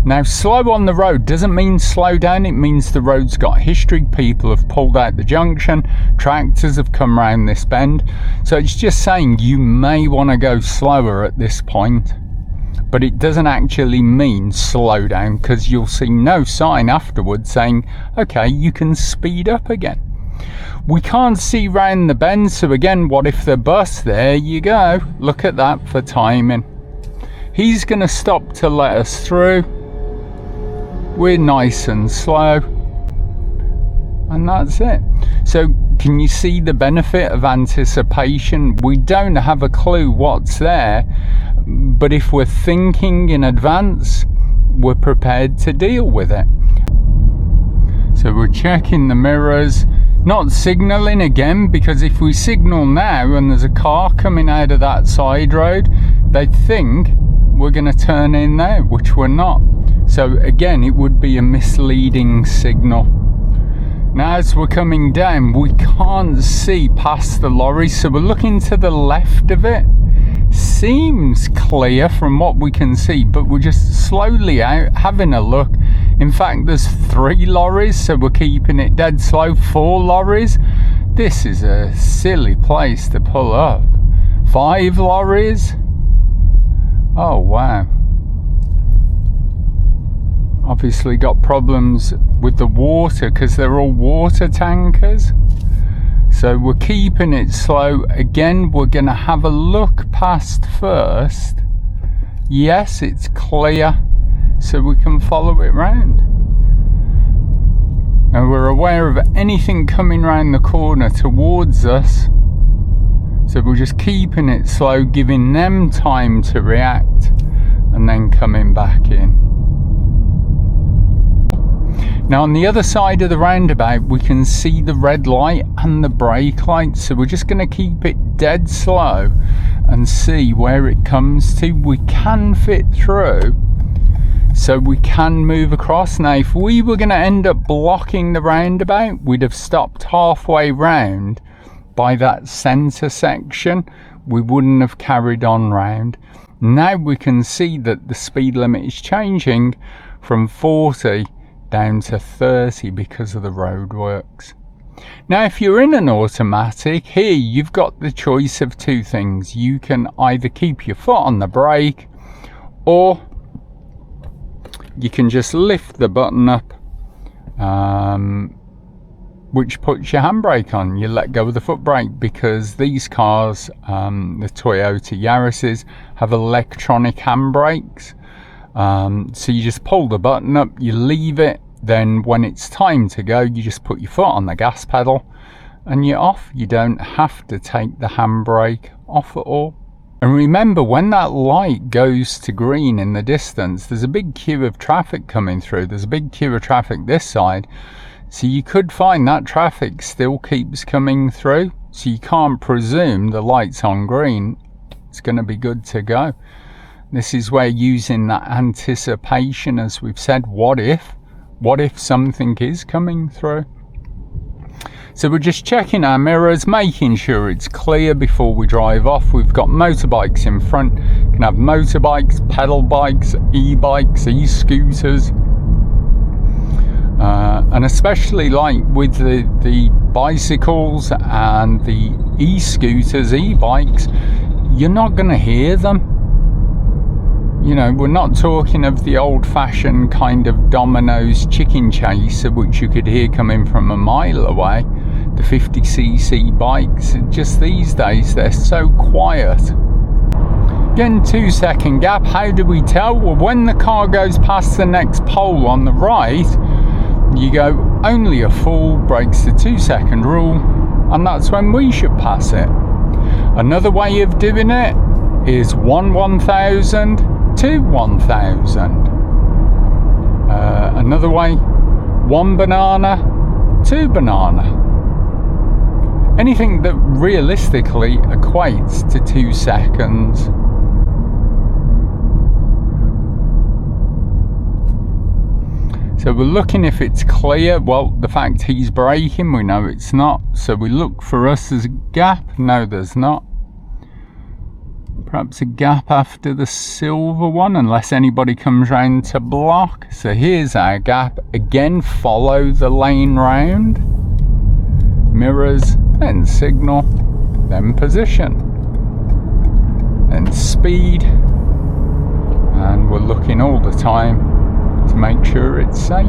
Now, slow on the road doesn't mean slow down. It means the road's got history. People have pulled out the junction. Tractors have come round this bend. So it's just saying you may want to go slower at this point. But it doesn't actually mean slow down, because you'll see no sign afterwards saying, okay, you can speed up again. We can't see round the bend, so again, what if the bus, there you go, look at that for timing. He's going to stop to let us through. We're nice and slow. And that's it. So can you see the benefit of anticipation? We don't have a clue what's there, but if we're thinking in advance, we're prepared to deal with it. So we're checking the mirrors, not signalling again, because if we signal now and there's a car coming out of that side road, they'd think we're going to turn in there, which we're not. So again, it would be a misleading signal. Now as we're coming down, we can't see past the lorry, so we're looking to the left of it. Seems clear from what we can see, but we're just slowly out having a look. In fact, there's 3 lorries, so we're keeping it dead slow. 4 lorries. This is a silly place to pull up. 5 lorries. Oh wow. Obviously got problems with the water because they're all water tankers. So we're keeping it slow. Again, we're going to have a look past first. Yes, it's clear, so we can follow it round. And we're aware of anything coming round the corner towards us. So we're just keeping it slow, giving them time to react, and then coming back in. Now on the other side of the roundabout, we can see the red light and the brake light, so we're just going to keep it dead slow and see where it comes to. We can fit through, so we can move across. Now if we were going to end up blocking the roundabout, we'd have stopped halfway round by that centre section. We wouldn't have carried on round. Now we can see that the speed limit is changing from 40 down to 30 because of the roadworks. Now if you're in an automatic, here you've got the choice of 2 things. You can either keep your foot on the brake, or you can just lift the button up, which puts your handbrake on. You let go of the foot brake, because these cars, the Toyota Yaris's, have electronic handbrakes. So you just pull the button up, you leave it, then when it's time to go, you just put your foot on the gas pedal and you're off. You don't have to take the handbrake off at all. And remember, when that light goes to green in the distance, there's a big queue of traffic coming through. There's a big queue of traffic this side, so you could find that traffic still keeps coming through, so you can't presume the light's on green, it's going to be good to go. This is where using that anticipation, as we've said, what if something is coming through. So we're just checking our mirrors, making sure it's clear before we drive off. We've got motorbikes in front. You can have motorbikes, pedal bikes, e-bikes, e-scooters, and especially like with the bicycles and the e-scooters, e-bikes, you're not going to hear them. You know, we're not talking of the old-fashioned kind of Domino's chicken chaser, which you could hear coming from a mile away. The 50cc bikes, just these days, they're so quiet. Again, 2-second gap. How do we tell? Well, when the car goes past the next pole on the right, you go, only a fool breaks the 2-second rule, and that's when we should pass it. Another way of doing it is 1/1000 to 1000. Another way, 1 banana, 2 banana. Anything that realistically equates to 2 seconds. So we're looking if it's clear. Well, the fact he's braking, we know it's not. So we look for us as a gap. No, there's not. Perhaps a gap after the silver one, unless anybody comes round to block. So here's our gap. Again, follow the lane round. Mirrors, then signal, then position, then speed. And we're looking all the time to make sure it's safe.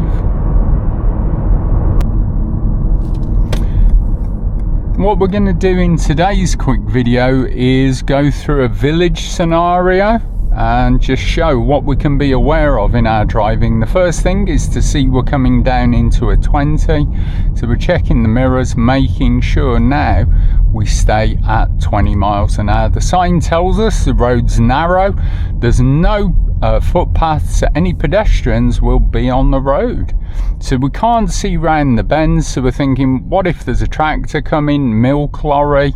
What we're going to do in today's quick video is go through a village scenario and just show what we can be aware of in our driving. The first thing is to see we're coming down into a 20, so we're checking the mirrors, making sure now we stay at 20 miles an hour. The sign tells us the road's narrow, there's no footpaths, so any pedestrians will be on the road. So we can't see round the bends, so we're thinking, what if there's a tractor coming, milk lorry,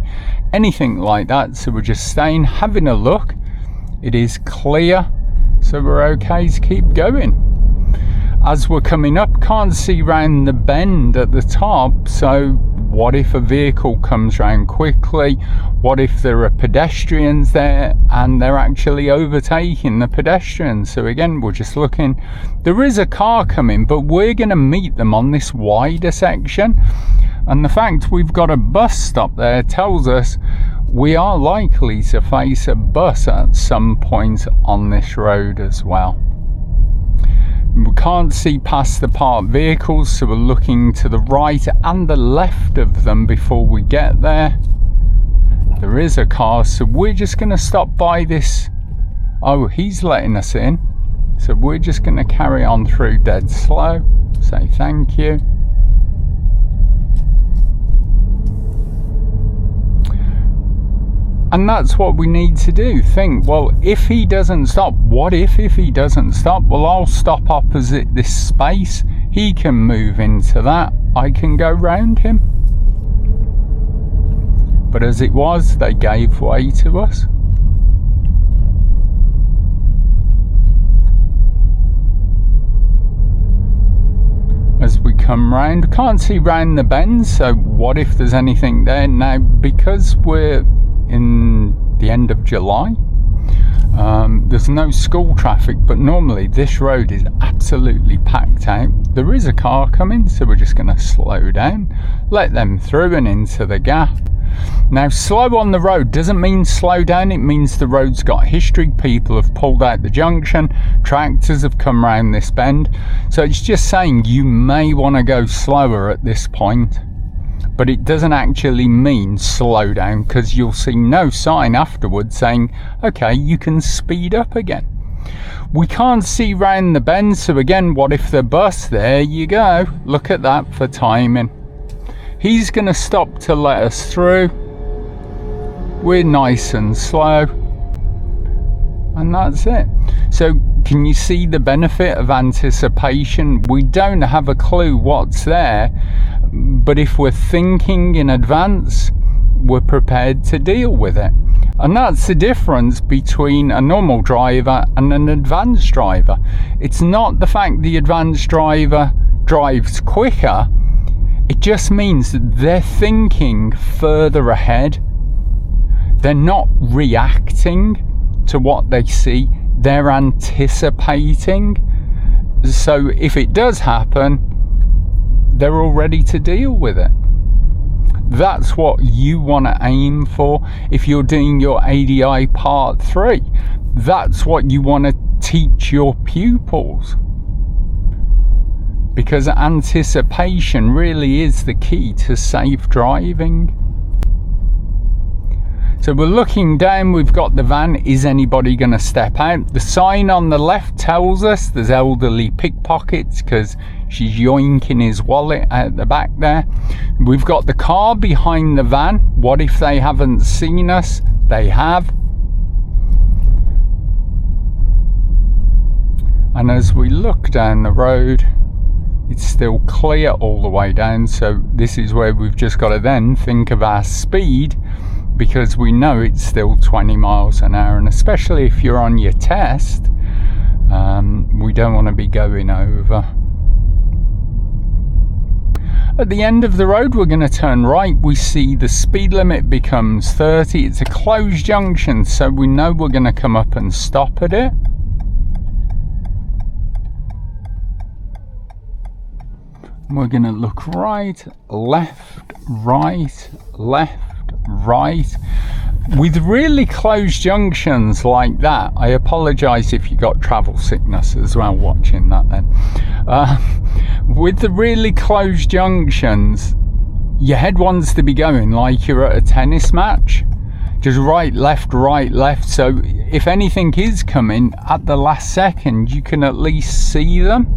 anything like that? So we're just staying, having a look. It is clear, so we're okay to keep going. As we're coming up, can't see round the bend at the top, so what if a vehicle comes round quickly? What if there are pedestrians there and they're actually overtaking the pedestrians? So again, we're just looking. There is a car coming, but we're going to meet them on this wider section. And the fact we've got a bus stop there tells us we are likely to face a bus at some point on this road as well. We can't see past the parked vehicles, so we're looking to the right and the left of them before we get there. There is a car, so we're just going to stop by this. Oh, he's letting us in, so we're just going to carry on through dead slow. Say thank you. And that's what we need to do. Think, well, if he doesn't stop, what if he doesn't stop? Well, I'll stop opposite this space. He can move into that. I can go round him. But as it was, they gave way to us. As we come round, can't see round the bend, so what if there's anything there? Now, because we're in the end of July, there's no school traffic, but normally this road is absolutely packed out. There is a car coming, so we're just going to slow down, let them through and into the gap. Now, slow on the road doesn't mean slow down, it means the road's got history. People have pulled out the junction, tractors have come round this bend, so it's just saying you may want to go slower at this point. But it doesn't actually mean slow down, because you'll see no sign afterwards saying, okay, you can speed up again. We can't see round the bend, so again, what if the bus? There you go. Look at that for timing. He's going to stop to let us through. We're nice and slow. And that's it. So can you see the benefit of anticipation? We don't have a clue what's there, but if we're thinking in advance, we're prepared to deal with it. And that's the difference between a normal driver and an advanced driver. It's not the fact the advanced driver drives quicker, it just means that they're thinking further ahead. They're not reacting to what they see, they're anticipating. So if it does happen, they're all ready to deal with it. That's what you want to aim for if you're doing your ADI Part 3. That's what you want to teach your pupils. Because anticipation really is the key to safe driving. So we're looking down, we've got the van. Is anybody going to step out? The sign on the left tells us there's elderly pickpockets because she's yoinking his wallet out the back there. We've got the car behind the van. What if they haven't seen us? They have. And as we look down the road, it's still clear all the way down. So this is where we've just got to then think of our speed, because we know it's still 20 miles an hour, and especially if you're on your test, we don't want to be going over. At the end of the road, we're going to turn right. We see the speed limit becomes 30. It's a closed junction, so we know we're going to come up and stop at it. We're going to look right, left, right, left, right. With really closed junctions like that, I apologise if you got travel sickness as well watching that then. With the really closed junctions, your head wants to be going like you're at a tennis match. Just right, left. So if anything is coming at the last second, you can at least see them.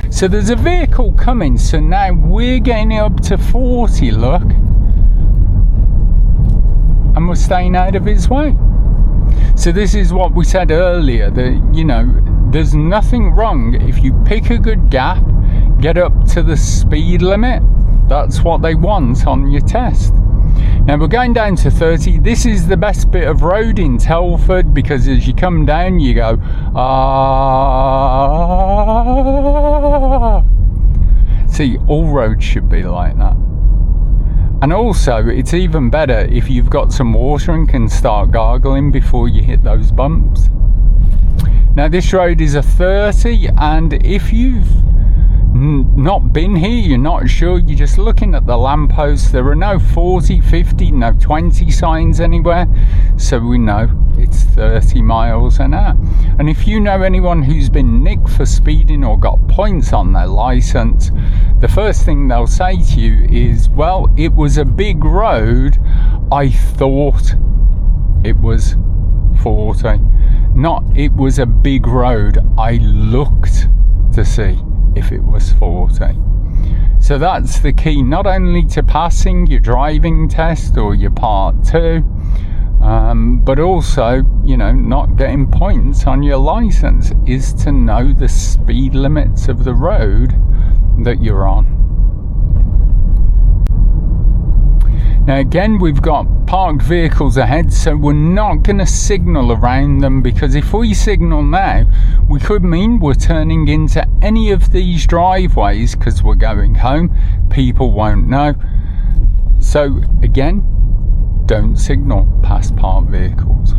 So there's a vehicle coming. So now we're getting it up to 40, look. And we're staying out of his way. So this is what we said earlier, that, you know, there's nothing wrong if you pick a good gap, get up to the speed limit. That's what they want on your test. Now we're going down to 30. This is the best bit of road in Telford, because as you come down you go, See, all roads should be like that. And also, it's even better if you've got some water and can start gargling before you hit those bumps. Now this road is a 30, and if you've not been here, you're not sure, you're just looking at the lampposts, there are no 40, 50, no 20 signs anywhere, so we know it's 30 miles an hour. And if you know anyone who's been nicked for speeding or got points on their license, the first thing they'll say to you is, well, it was a big road, I thought it was 40. Not, it was a big road, I looked to see if it was 40. So that's the key, not only to passing your driving test or your part 2, but also, you know, not getting points on your license, is to know the speed limits of the road that you're on. Now again, we've got parked vehicles ahead, so we're not going to signal around them, because if we signal now, we could mean we're turning into any of these driveways because we're going home. People won't know. So again, don't signal past parked vehicles.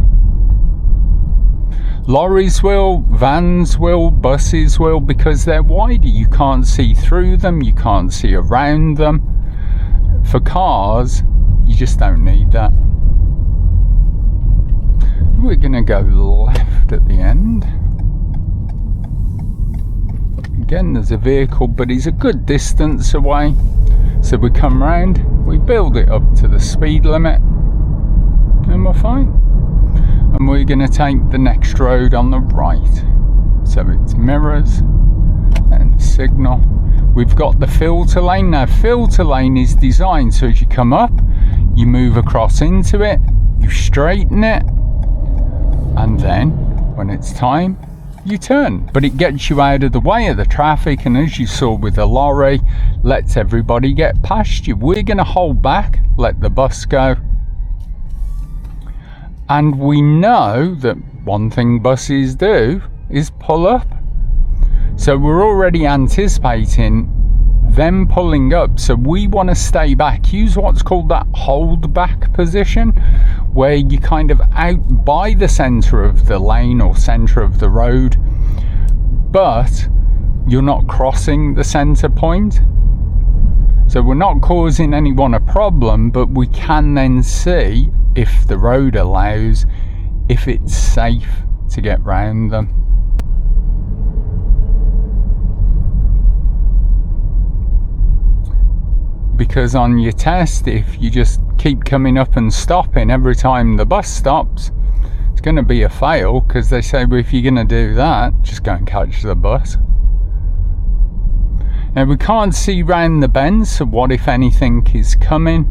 Lorries will, vans will, buses will, because they're wider. You can't see through them, you can't see around them. For cars, you just don't need that. We're going to go left at the end. Again, there's a vehicle, but he's a good distance away. So we come round, we build it up to the speed limit, and we're fine. And we're going to take the next road on the right. So it's mirrors and signal. We've got the filter lane. Now filter lane is designed so as you come up, you move across into it, you straighten it, and then when it's time, you turn. But it gets you out of the way of the traffic, and as you saw with the lorry, lets everybody get past you. We're going to hold back, let the bus go. And we know that one thing buses do is pull up. So we're already anticipating them pulling up. So we want to stay back, use what's called that hold back position, where you're kind of out by the centre of the lane or centre of the road, but you're not crossing the centre point. So we're not causing anyone a problem, but we can then see, if the road allows, if it's safe to get round them. Because on your test, if you just keep coming up and stopping every time the bus stops, it's going to be a fail, because they say, well, if you're going to do that, just go and catch the bus. Now we can't see round the bend, so what if anything is coming?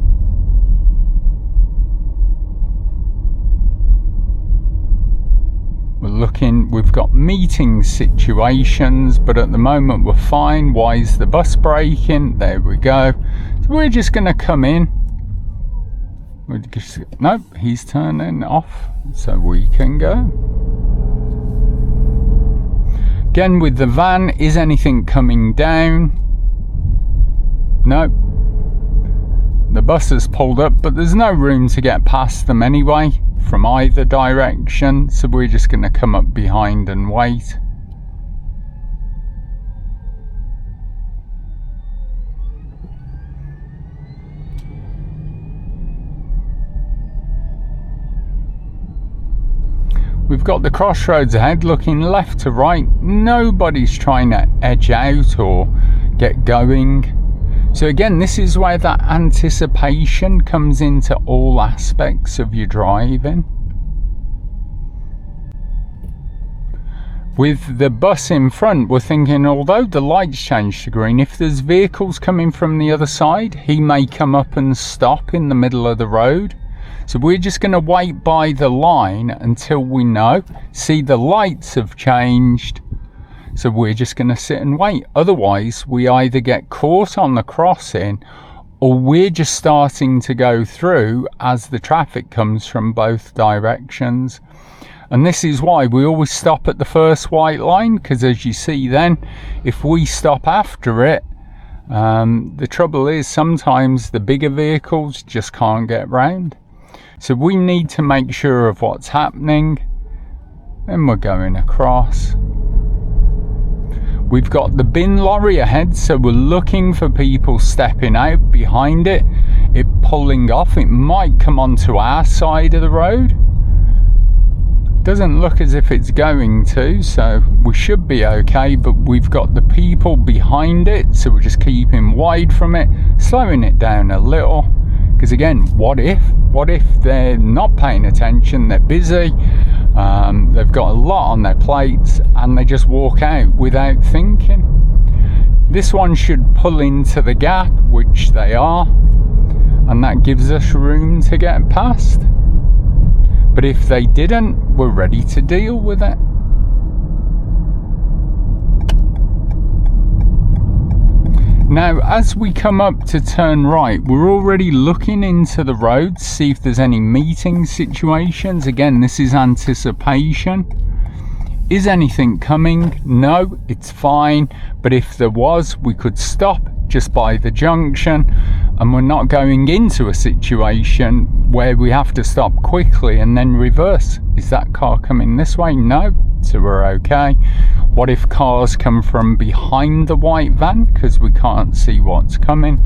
We're looking, we've got meeting situations, but at the moment we're fine. Why is the bus braking? There we go. So we're just going to come in. Nope, he's turning off, so we can go. Again with the van, is anything coming down? No, The bus has pulled up, but there's no room to get past them anyway from either direction, so we're just going to come up behind and wait. We've got the crossroads ahead, looking left to right. Nobody's trying to edge out or get going. So again, this is where that anticipation comes into all aspects of your driving. With the bus in front, we're thinking, although the lights change to green, if there's vehicles coming from the other side, he may come up and stop in the middle of the road. So we're just going to wait by the line until we know. See, the lights have changed. So we're just going to sit and wait. Otherwise, we either get caught on the crossing or we're just starting to go through as the traffic comes from both directions. And this is why we always stop at the first white line, because as you see then, if we stop after it, the trouble is sometimes the bigger vehicles just can't get round. So we need to make sure of what's happening. Then we're going across. We've got the bin lorry ahead, so we're looking for people stepping out behind it. It pulling off. It might come onto our side of the road. Doesn't look as if it's going to, so we should be okay, but we've got the people behind it, so we're just keeping wide from it, slowing it down a little. Because again, what if they're not paying attention, they're busy, they've got a lot on their plates, and they just walk out without thinking. This one should pull into the gap, which they are, and that gives us room to get past. But if they didn't, we're ready to deal with it. Now, as we come up to turn right, we're already looking into the road to see if there's any meeting situations. Again, this is anticipation. Is anything coming? No, it's fine. But if there was, we could stop just by the junction, and we're not going into a situation where we have to stop quickly and then reverse. Is that car coming this way? No, so we're okay. What if cars come from behind the white van because we can't see what's coming?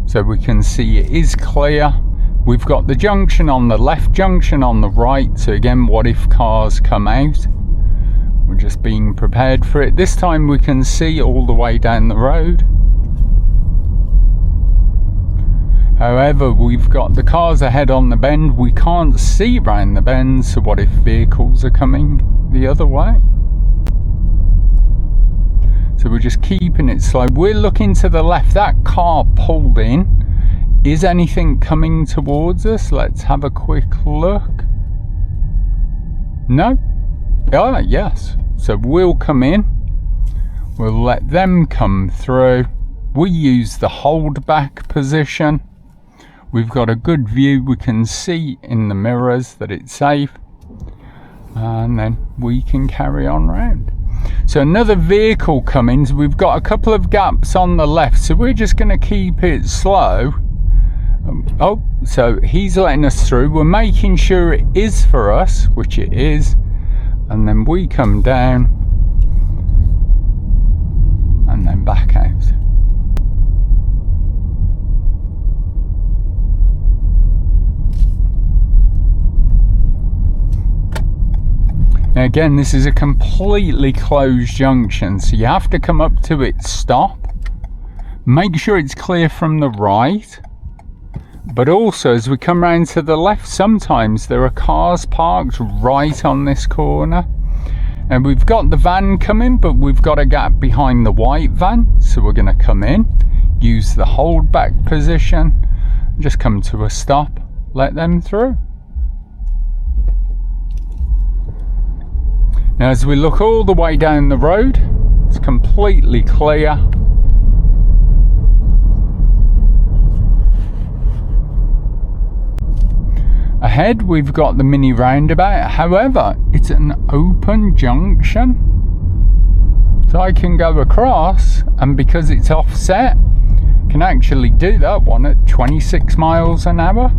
So we can see it is clear. We've got the junction on the left, junction on the right. So again, what if cars come out? We're just being prepared for it. This time we can see all the way down the road. However, we've got the cars ahead on the bend. We can't see round the bend. So what if vehicles are coming the other way? So we're just keeping it slow. We're looking to the left. That car pulled in. Is anything coming towards us? Let's have a quick look. No? Oh, yes. So we'll come in. We'll let them come through. We use the hold back position. We've got a good view. We can see in the mirrors that it's safe. And then we can carry on round. So another vehicle coming. So we've got a couple of gaps on the left. So we're just going to keep it slow. Oh, so he's letting us through. We're making sure it is for us, which it is. And then we come down. And then back out. Now again, this is a completely closed junction, so you have to come up to it, stop. Make sure it's clear from the right. But also, as we come round to the left, sometimes there are cars parked right on this corner. And we've got the van coming, but we've got a gap behind the white van. So we're going to come in, use the hold back position, just come to a stop, let them through. Now as we look all the way down the road, it's completely clear. ahead we've got the mini roundabout, however it's an open junction, so I can go across, and because it's offset, can actually do that one at 26 miles an hour.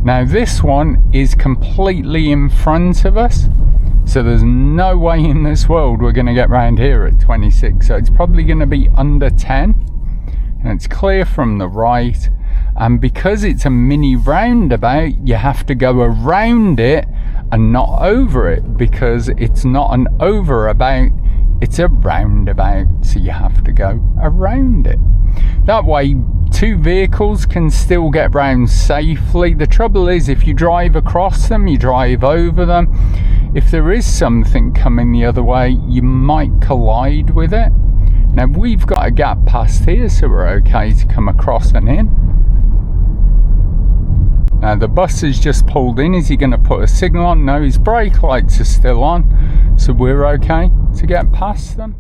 Now this one is completely in front of us, so there's no way in this world we're going to get round here at 26, so it's probably going to be under 10, and it's clear from the right. And because it's a mini roundabout, you have to go around it and not over it, because it's not an overabout, it's a roundabout, so you have to go around it. That way 2 vehicles can still get round safely. The trouble is, if you drive across them, you drive over them, if there is something coming the other way, you might collide with it. Now we've got a gap past here, so we're okay to come across and in. Now the bus has just pulled in. Is he going to put a signal on? No, his brake lights are still on, so we're okay to get past them.